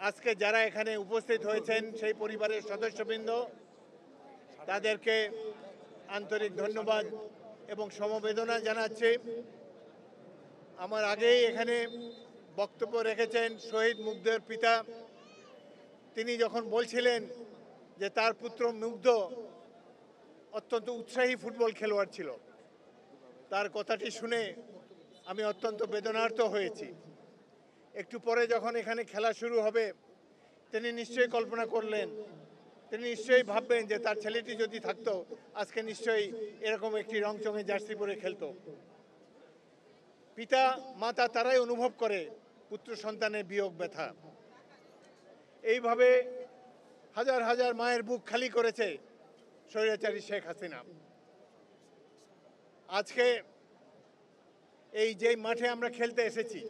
আজকে যারা এখানে উপস্থিত হয়েছেন সেই পরিবারের সদস্যবৃন্দ, তাদেরকে আন্তরিক ধন্যবাদ এবং সমবেদনা জানাচ্ছি। আমার আগেই এখানে বক্তব্য রেখেছেন শহীদ মুগ্ধের পিতা। তিনি যখন বলছিলেন যে তার পুত্র মুগ্ধ অত্যন্ত উৎসাহী ফুটবল খেলোয়াড় ছিল, তার কথাটি শুনে আমি অত্যন্ত বেদনার্ত হয়েছি। একটু পরে যখন এখানে খেলা শুরু হবে, তিনি নিশ্চয়ই কল্পনা করলেন, তিনি নিশ্চয়ই ভাববেন যে তার ছেলেটি যদি থাকতো আজকে নিশ্চয়ই এরকম একটি রংচঙে জার্সি পরে খেলতো। পিতা মাতা তারাই অনুভব করে পুত্র সন্তানের বিয়োগ ব্যথা। এইভাবে হাজার হাজার মায়ের বুক খালি করেছে স্বৈরাচারী শেখ হাসিনা। আজকে এই যে মাঠে আমরা খেলতে এসেছি,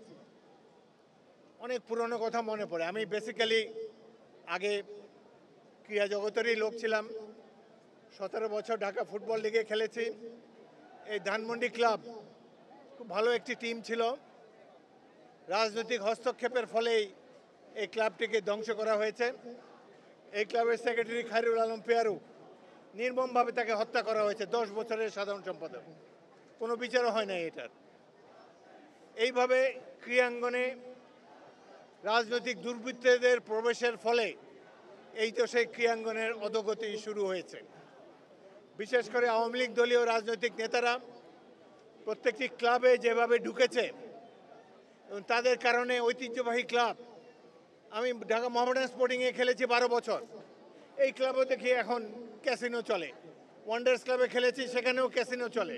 অনেক পুরনো কথা মনে পড়ে। আমি বেসিক্যালি আগে ক্রীড়া জগতেরই লোক ছিলাম। 17 বছর ঢাকা ফুটবল লিগে খেলেছি। এই ধানমন্ডি ক্লাব খুব ভালো একটি টিম ছিল। রাজনৈতিক হস্তক্ষেপের ফলেই এই ক্লাবটিকে ধ্বংস করা হয়েছে। এই ক্লাবের সেক্রেটারি খায়রুল আলম পেয়ারু, নির্মমভাবে তাকে হত্যা করা হয়েছে। 10 বছরের সাধারণ সম্পাদক, কোনো বিচারও হয় না এটার। এইভাবে ক্রীড়াঙ্গনে রাজনৈতিক দুর্বৃত্তদের প্রবেশের ফলে এই তো সেই ক্রীড়াঙ্গনের অধোগতি শুরু হয়েছে। বিশেষ করে আওয়ামী লীগ দলীয় রাজনৈতিক নেতারা প্রত্যেকটি ক্লাবে যেভাবে ঢুকেছে এবং তাদের কারণে ঐতিহ্যবাহী ক্লাব, আমি ঢাকা মোহামেডান স্পোর্টিংয়ে খেলেছি 12 বছর। এই ক্লাবও দেখি এখন ক্যাসিনো চলে। ওয়ান্ডার্স ক্লাবে খেলেছি, সেখানেও ক্যাসিনো চলে।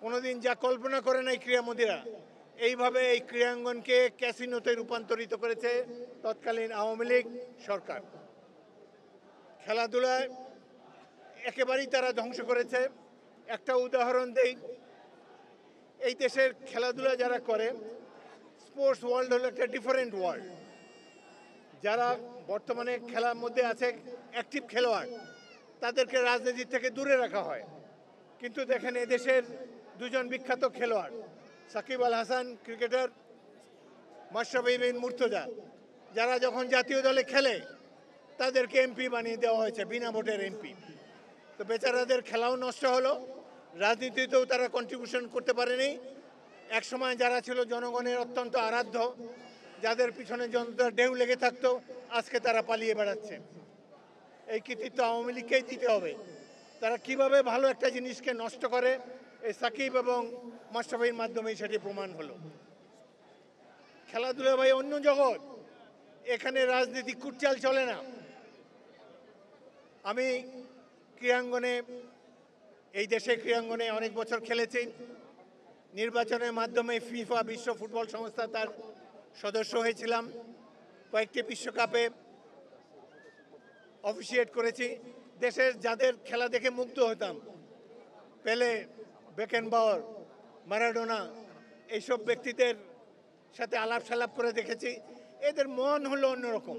কোনোদিন যা কল্পনা করে নাই ক্রীড়ামোদীরা, এইভাবে এই ক্রীড়াঙ্গনকে ক্যাসিনোতে রূপান্তরিত করেছে তৎকালীন আওয়ামী লীগ সরকার। খেলাধুলায় একেবারেই তারা ধ্বংস করেছে। একটা উদাহরণ দেই, এই দেশের খেলাধুলা যারা করে, স্পোর্টস ওয়ার্ল্ড হলো একটা ডিফারেন্ট ওয়ার্ল্ড। যারা বর্তমানে খেলার মধ্যে আছে অ্যাক্টিভ খেলোয়াড়, তাদেরকে রাজনীতি থেকে দূরে রাখা হয়। কিন্তু দেখেন এদেশের দুজন বিখ্যাত খেলোয়াড়, সাকিব আল হাসান ক্রিকেটার, মাশরাফি বিন মুর্তজা, যারা যখন জাতীয় দলে খেলে তাদেরকে এমপি বানিয়ে দেওয়া হয়েছে, বিনা ভোটের এমপি। তো বেচারাদের খেলাও নষ্ট হলো, রাজনীতিতেও তারা কন্ট্রিবিউশন করতে পারেনি। একসময় যারা ছিল জনগণের অত্যন্ত আরাধ্য, যাদের পিছনে জনতার ঢেউ লেগে থাকতো, আজকে তারা পালিয়ে বেড়াচ্ছে। এই কৃতিত্ব আওয়ামী লীগকেই দিতে হবে। তারা কিভাবে ভালো একটা জিনিসকে নষ্ট করে, এই সাকিব এবং মাশরাফির মাধ্যমেই সেটি প্রমাণ হলো। খেলাধুলা ভাই অন্য জগৎ, এখানে রাজনীতি কুটচাল চলে না। আমি ক্রীড়াঙ্গনে, এই দেশের ক্রীড়াঙ্গনে অনেক বছর খেলেছি। নির্বাচনের মাধ্যমে ফিফা বিশ্ব ফুটবল সংস্থা তার সদস্য হয়েছিলাম। কয়েকটি বিশ্বকাপে অফিসিয়েট করেছি। দেশের যাদের খেলা দেখে মুগ্ধ হতাম, পেলে, বেকেনবাওয়ার, ম্যারাডোনা, এইসব ব্যক্তিদের সাথে আলাপ সালাপ করে দেখেছি। এদের মন হলো অন্যরকম।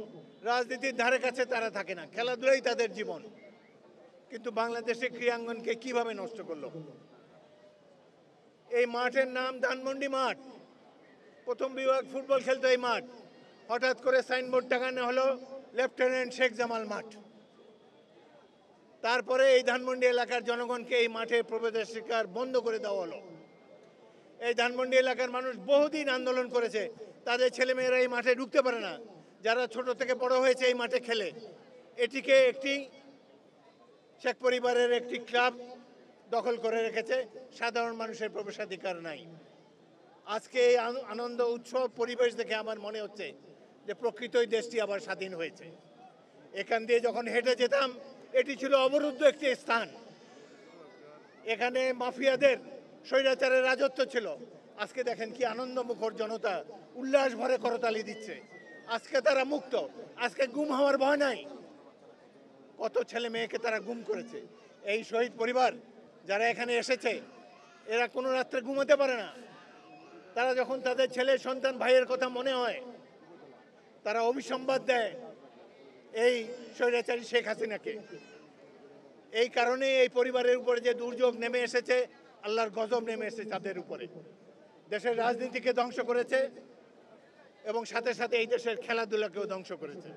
রাজনীতির ধারে কাছে তারা থাকে না, খেলাধুলাই তাদের জীবন। কিন্তু বাংলাদেশের ক্রীড়াঙ্গনকে কিভাবে নষ্ট করলো। এই মাঠের নাম ধানমন্ডি মাঠ। প্রথম বিভাগ ফুটবল খেলতো এই মাঠ। হঠাৎ করে সাইনবোর্ড টাঙানো হলো লেফটেন্যান্ট শেখ জামাল মাঠ। তারপরে এই ধানমন্ডি এলাকার জনগণকে এই মাঠে প্রবেশাধিকার বন্ধ করে দেওয়া হলো। এই ধানমন্ডি এলাকার মানুষ বহুদিন আন্দোলন করেছে, তাদের ছেলেমেয়েরা এই মাঠে ঢুকতে পারে না। যারা ছোট থেকে বড় হয়েছে এই মাঠে খেলে, এটিকে একটি শেখ পরিবারের একটি ক্লাব দখল করে রেখেছে। সাধারণ মানুষের প্রবেশাধিকার নাই। আজকে এই আনন্দ উৎসব পরিবেশ দেখে আমার মনে হচ্ছে যে প্রকৃতই দেশটি আবার স্বাধীন হয়েছে। এখান দিয়ে যখন হেঁটে যেতাম, এটি ছিল অবরুদ্ধ একটি স্থান। এখানে মাফিয়াদের স্বৈরাচারের রাজত্ব ছিল। আজকে দেখেন কি আনন্দমুখর জনতা উল্লাস ভরে করতালি দিচ্ছে। আজকে তারা মুক্ত, আজকে গুম হওয়ার ভয় নাই। কত ছেলে মেয়েকে তারা গুম করেছে। এই শহীদ পরিবার যারা এখানে এসেছে, এরা কোনো রাত্রে ঘুমোতে পারে না। তারা যখন তাদের ছেলে সন্তান ভাইয়ের কথা মনে হয়, তারা অভিসম্বাদ দেয় এই স্বৈরাচারী শেখ হাসিনাকে। এই কারণে এই পরিবারের উপরে যে দুর্যোগ নেমে এসেছে, আল্লাহর গজব নেমে এসেছে তাদের উপরে। দেশের রাজনীতিকে ধ্বংস করেছে, এবং সাথে সাথে এই দেশের খেলাধুলাকেও ধ্বংস করেছে।